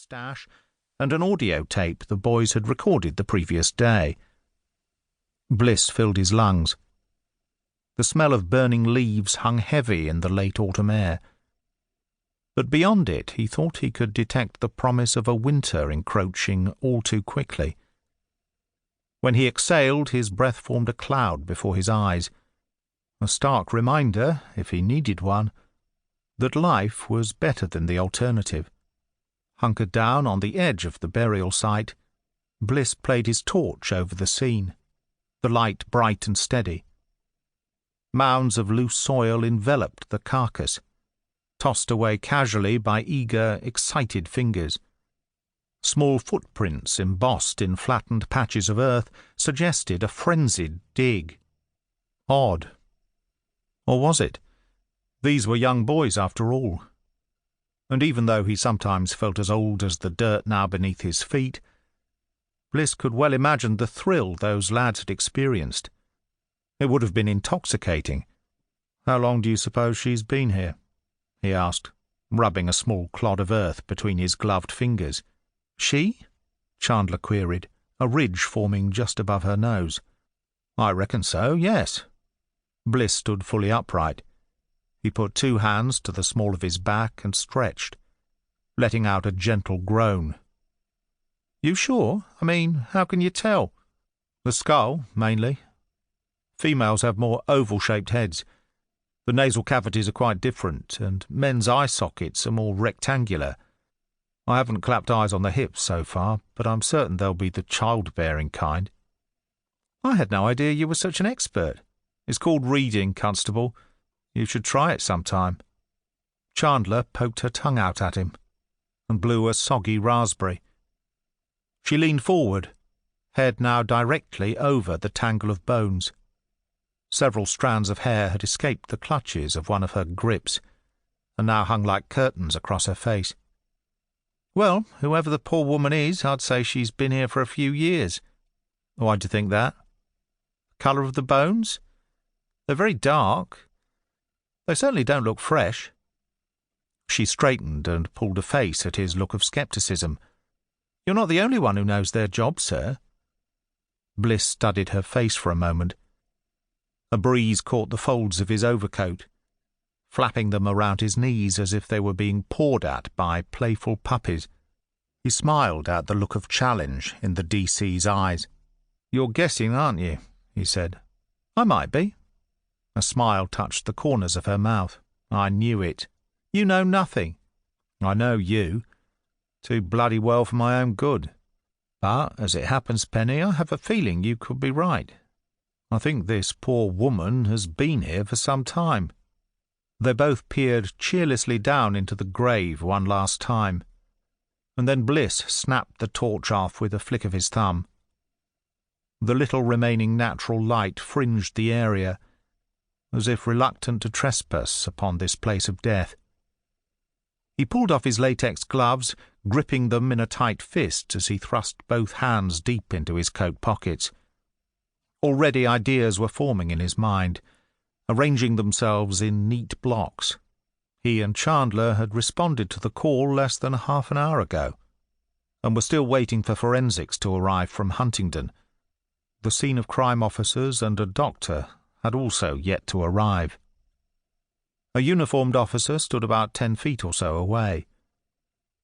stash and an audio tape the boys had recorded the previous day. Bliss filled his lungs. The smell of burning leaves hung heavy in the late autumn air. But beyond it he thought he could detect the promise of a winter encroaching all too quickly. When he exhaled, his breath formed a cloud before his eyes, a stark reminder, if he needed one, that life was better than the alternative. Hunkered down on the edge of the burial site, Bliss played his torch over the scene, the light bright and steady. Mounds of loose soil enveloped the carcass, tossed away casually by eager, excited fingers. Small footprints embossed in flattened patches of earth suggested a frenzied dig. Odd. Or was it? These were young boys after all. And even though he sometimes felt as old as the dirt now beneath his feet, Bliss could well imagine the thrill those lads had experienced. It would have been intoxicating. "How long do you suppose she's been here?" he asked, rubbing a small clod of earth between his gloved fingers. "She?" Chandler queried, a ridge forming just above her nose. "I reckon so, yes." Bliss stood fully upright. He put 2 hands to the small of his back and stretched, letting out a gentle groan. "You sure? I mean, how can you tell?" "The skull, mainly. Females have more oval-shaped heads. The nasal cavities are quite different, and men's eye sockets are more rectangular. I haven't clapped eyes on the hips so far, but I'm certain they'll be the childbearing kind." "I had no idea you were such an expert. It's called reading, Constable. You should try it sometime." Chandler poked her tongue out at him and blew a soggy raspberry. She leaned forward, head now directly over the tangle of bones. Several strands of hair had escaped the clutches of one of her grips, and now hung like curtains across her face. "Well, whoever the poor woman is, I'd say she's been here for a few years." "Why do you think that?" "The colour of the bones? They're very dark. They certainly don't look fresh." She straightened and pulled a face at his look of scepticism. "You're not the only one who knows their job, sir." Bliss studied her face for a moment. A breeze caught the folds of his overcoat, flapping them around his knees as if they were being pawed at by playful puppies. He smiled at the look of challenge in the DC's eyes. "You're guessing, aren't you?" he said. "I might be." A smile touched the corners of her mouth. "I knew it. You know nothing." "I know you. Too bloody well for my own good. But, as it happens, Penny, I have a feeling you could be right. I think this poor woman has been here for some time." They both peered cheerlessly down into the grave one last time, and then Bliss snapped the torch off with a flick of his thumb. The little remaining natural light fringed the area, as if reluctant to trespass upon this place of death. He pulled off his latex gloves, gripping them in a tight fist as he thrust both hands deep into his coat pockets. Already ideas were forming in his mind, arranging themselves in neat blocks. He and Chandler had responded to the call less than half an hour ago, and were still waiting for forensics to arrive from Huntingdon. The scene of crime officers and a doctor had also yet to arrive. A uniformed officer stood about 10 feet or so away.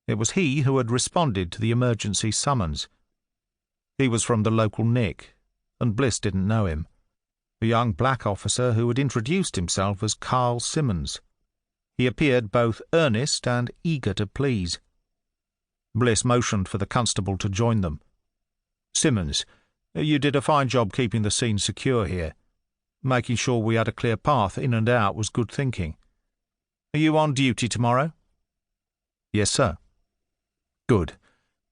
It was he who had responded to the emergency summons. He was from the local NIC, and Bliss didn't know him. A young black officer who had introduced himself as Carl Simmons. He appeared both earnest and eager to please. Bliss motioned for the constable to join them. "Simmons, you did a fine job keeping the scene secure here. Making sure we had a clear path in and out was good thinking. Are you on duty tomorrow?" "Yes, sir." "Good.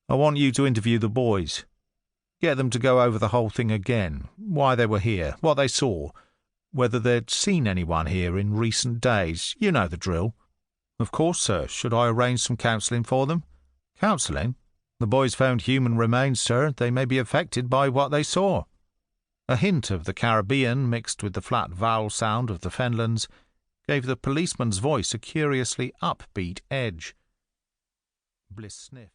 I want you to interview the boys. Get them to go over the whole thing again, why they were here, what they saw, whether they'd seen anyone here in recent days. You know the drill." "Of course, sir. Should I arrange some counselling for them?" "Counselling? The boys found human remains, sir. They may be affected by what they saw." A hint of the Caribbean mixed with the flat vowel sound of the Fenlands gave the policeman's voice a curiously upbeat edge. Bliss sniffed.